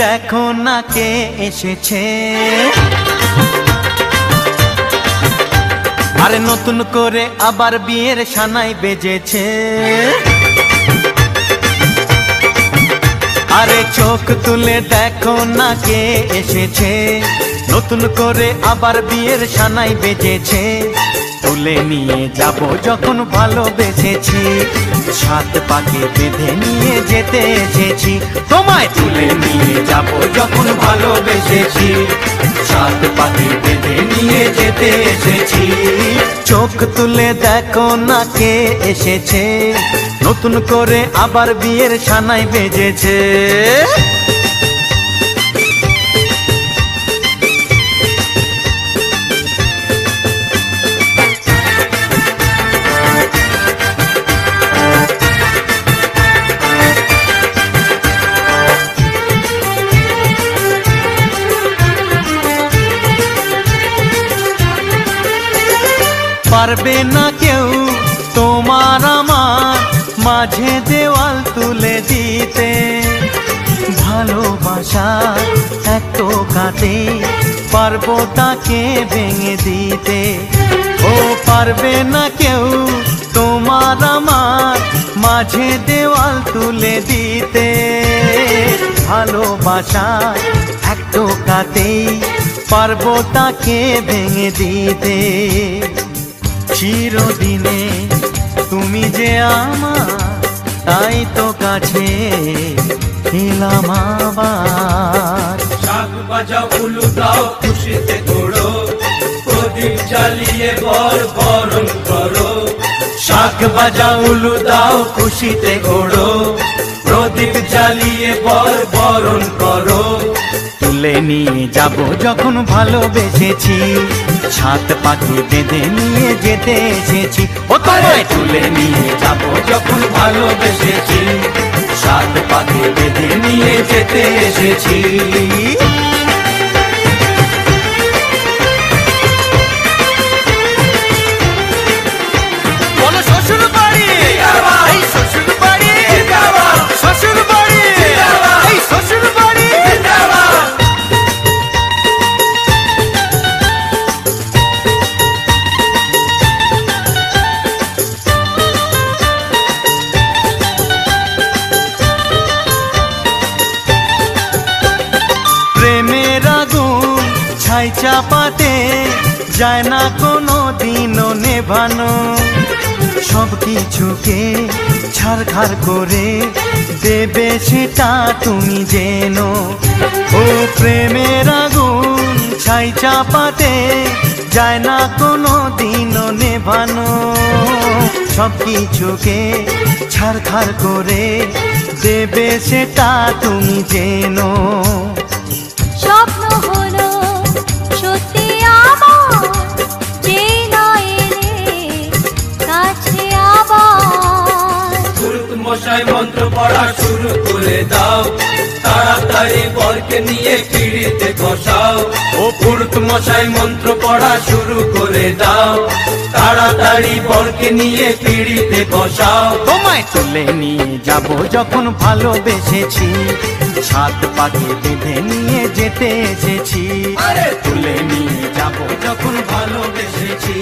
দেখো না কে এসেছে, আরে নতুন করে আবার বিয়ের সানাই বেজেছে। আরে চোখ তুলে দেখো না কে এসেছে, নতুন করে আবার বিয়ের সানাই বেজেছে। তুলে নিয়ে যাব যখন ভালোবেসেছি, সাত পাকে বেঁধে নিয়ে যেতে এসেছি। তোমায় তুলে নিয়ে যাব যখন ভালোবেসেছি, সাত পাকে বেঁধে নিয়ে যেতে এসেছি। চোখ তুলে দেখো না কে এসেছে, নতুন করে আবার বিয়ের সানাই বেজেছে। পারবে না কেউ তোমার আমার মাঝে দেওয়াল তুলে দিতে, ভালোবাসা এত কাটে পারবো তাকে ভেঙে দিতে। ও পারবে না কেউ তোমার আমার মাঝে দেওয়াল তুলে দিতে, ভালোবাসা এত কাটে পারবো তাকে ভেঙে দিতে। চিরদিনে তুমি যে আমার, তাই তো কাছে এলাম আবার। শাক বাজাও উলু দাও খুশিতে ঘোড়ো, প্রদীপ জ্বালিয়ে বর বরণ করো। শাক বাজাও উলু দাও খুশিতে ঘোড়ো, প্রদীপ জ্বালিয়ে বর বরণ করো। তুলে নিয়ে যাব যখন ভালোবেসেছি, সাত পাকে বেঁধে নিয়ে যেতে এসেছি। ও তোমায় তুলে নিয়ে যাব যখন ভালোবেসেছি, সাত পাকে বেঁধে নিয়ে যেতে এসেছি। বলো শ্বশুর বাড়ি, এই শ্বশুর বাড়ি, শ্বশুর বাড়ি, এই শ্বশুর বাড়ি। প্রেমের আগুন ছাই চাপাতে যায় না কোনো দিনও নেভানো, সব কিছুকে ছারখার করে দেবে সেটা তুমি জেনো। ও প্রেমের আগুন ছাই চাপাতে যায় না কোনো দিনও নেভানো, সব কিছুকে ছারখার করে দেবে সেটা তুমি জেনো। স্বপ্ন হলো সত্যি আমার, যে না এলে কাছে আবার। পুরুত মশাই মন্ত্র পড়া শুরু করে দাও, তাড়াতাড়ি বরকে নিয়ে পিড়িতে বসাও। ও পুরুত মশাই মন্ত্র পড়া শুরু করে দাও, তাড়াতাড়ি বরকে নিয়ে পিড়িতে বসাও। তোমায় তুলে নিয়ে যাব যখন ভালোবেসেছি, সাত পাকে বেঁধে নিয়ে যেতে এসেছি। তুলে নিয়ে যাব যখন ভালোবেসেছি,